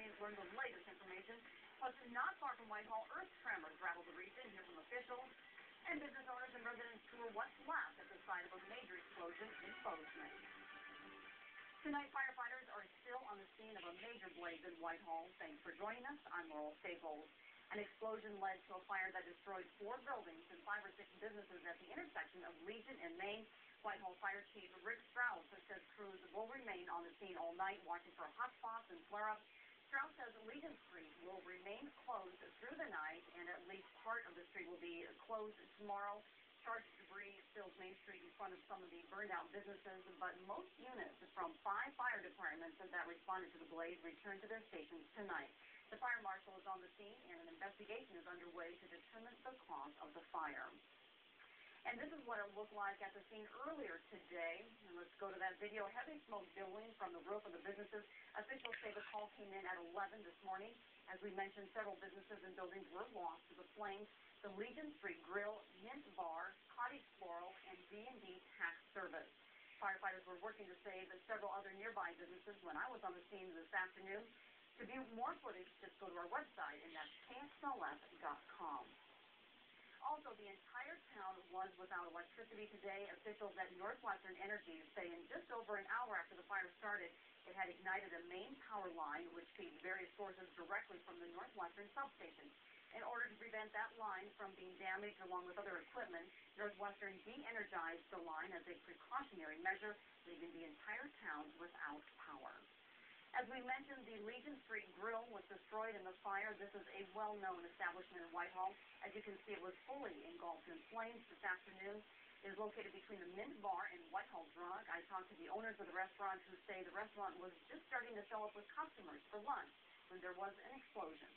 Plains learned the latest information. Plus, not far from Whitehall, earth tremors rattled the region. Hear from officials and business owners and residents tour what's left at the site of a major explosion in Bozeman. Tonight, firefighters are still on the scene of a major blaze in Whitehall. Thanks for joining us. I'm Laurel Staples. An explosion led to a fire that destroyed 4 buildings and 5 or 6 businesses at the intersection of Legion and Main. Whitehall Fire Chief Rick Strauss says crews will remain on the scene all night, watching for hotspots and flare-ups. Strauss says Legion Street will remain closed through the night, and at least part of the street will be closed tomorrow. Charged debris fills Main Street in front of some of the burned-out businesses, but most units from 5 fire departments that responded to the blaze returned to their stations tonight. The fire marshal is on the scene, and an investigation is underway to determine the cause of the fire. And this is what it looked like at the scene earlier today. And let's go to that video. Heavy smoke billowing from the roof of the businesses. Officials say the call came in at 11 this morning. As we mentioned, several businesses and buildings were lost to the flames. The Legion Street Grill, Mint Bar, Cottage Floral, and D&D Tax Service. Firefighters were working to save several other nearby businesses when I was on the scene this afternoon. To view more footage, just go to our website, and that's KXLF.com. Also, the entire town was without electricity today. Officials at Northwestern Energy say in just over an hour after the fire started, it had ignited a main power line which feeds various sources directly from the Northwestern substation. In order to prevent that line from being damaged along with other equipment, Northwestern de-energized the line as a precautionary measure, leaving the entire town without power. As we mentioned, the Legion Street Grill was destroyed in the fire. This is a well-known establishment in Whitehall. As you can see, it was fully engulfed in flames this afternoon. It is located between the Mint Bar and Whitehall Drug. I talked to the owners of the restaurant who say the restaurant was just starting to fill up with customers for lunch when there was an explosion.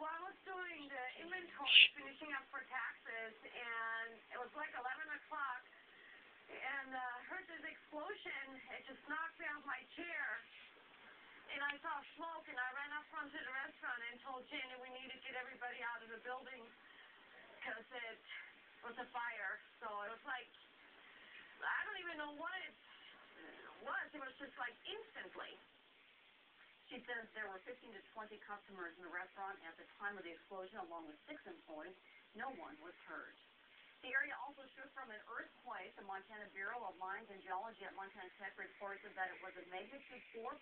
Well, I was doing the inventory, finishing up for taxes, and it was like 11 o'clock. And heard this explosion. It just knocked me off my chair. And I saw smoke, and I ran up front to the restaurant and told Jenny we need to get everybody out of the building because it was a fire. So it was like, I don't even know what it was. It was just like instantly. She says there were 15 to 20 customers in the restaurant at the time of the explosion, along with 6 employees. No one was hurt. The area also shook from an earthquake. The Montana Bureau of Mines and Geology at Montana Tech reported that it was a magnitude 4.2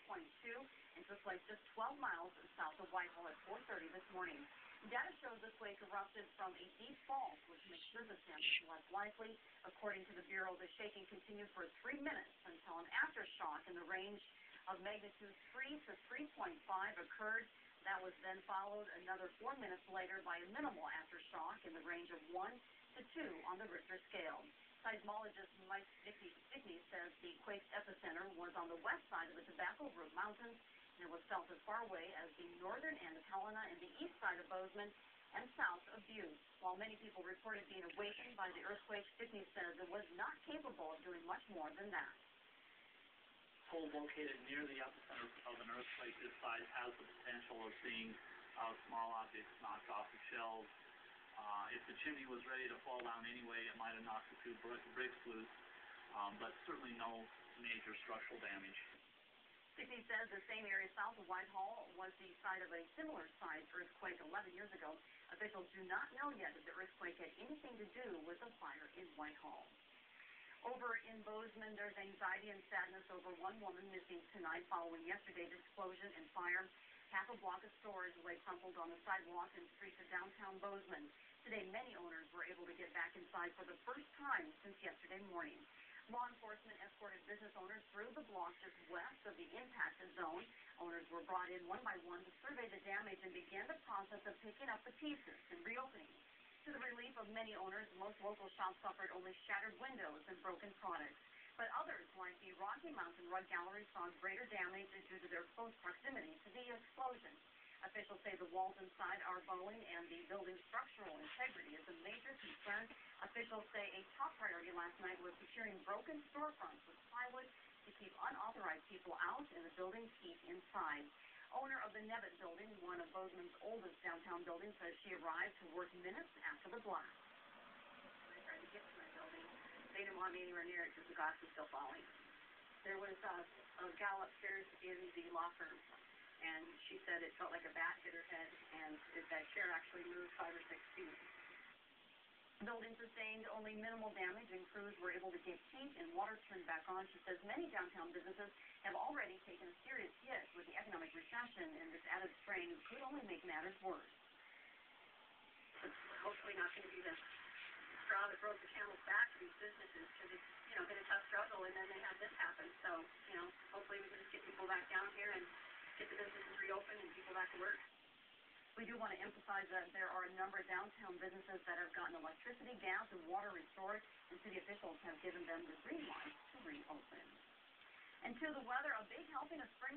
and took place just 12 miles south of Whitehall at 4:30 this morning. Data shows this quake erupted from a deep fault, which makes circumstances less likely. According to the Bureau, the shaking continued for 3 minutes until an aftershock in the range of magnitude 3 to 3.5 occurred. That was then followed another 4 minutes later by a minimal aftershock in the range of 1 to 2 on the Richter scale. Seismologist Mike Stickney says the quake's epicenter was on the west side of the Tobacco Root Mountains, and it was felt as far away as the northern end of Helena and the east side of Bozeman and south of Butte. While many people reported being awakened by the earthquake, Stickney says it was not capable of doing much more than that. Hole located near the epicenter of an earthquake this size has the potential of seeing small objects knocked off the shelves. If the chimney was ready to fall down anyway, it might have knocked a few bricks loose, but certainly no major structural damage. Stickney says the same area south of Whitehall was the site of a similar-sized earthquake 11 years ago. Officials do not know yet if the earthquake had anything to do with the fire in Whitehall. Over in Bozeman, there's anxiety and sadness over one woman missing tonight following yesterday's explosion and fire. Half a block of stores lay crumpled on the sidewalk and streets of downtown Bozeman. Today, many owners were able to get back inside for the first time since yesterday morning. Law enforcement escorted business owners through the block just west of the impacted zone. Owners were brought in one by one to survey the damage and began the process of picking up the pieces and reopening. To the relief of many owners, most local shops suffered only shattered windows and broken products. But others, like the Rocky Mountain Rug Gallery, saw greater damage due to their close proximity to the explosion. Officials say the walls inside are bowing and the building's structural integrity is a major concern. Officials say a top priority last night was securing broken storefronts with plywood to keep unauthorized people out and the building's heat inside. Owner of the Nevitt building, one of Bozeman's oldest downtown buildings, says she arrived to work minutes after the blast. I tried to get to my building. They didn't want me anywhere near it because the glass was still falling. There was a gal upstairs in the locker and she said it felt like a bat hit her head, and that chair actually moved 5 or 6 feet. The building sustained only minimal damage, and crews were able to get paint and water turned back on. She says many downtown businesses have already taken a serious hit with the economic recession, and this added strain could only make matters worse. It's hopefully not going to be the straw that broke the camel's back to these businesses, because it's, been a tough struggle, and then they had this happen. So, hopefully we can just get people back down here and get the businesses reopened and people back to work. We do want to emphasize that there are a number of downtown businesses that have gotten electricity, gas, and water restored, and city officials have given them the green light to reopen. And to the weather, a big helping of spring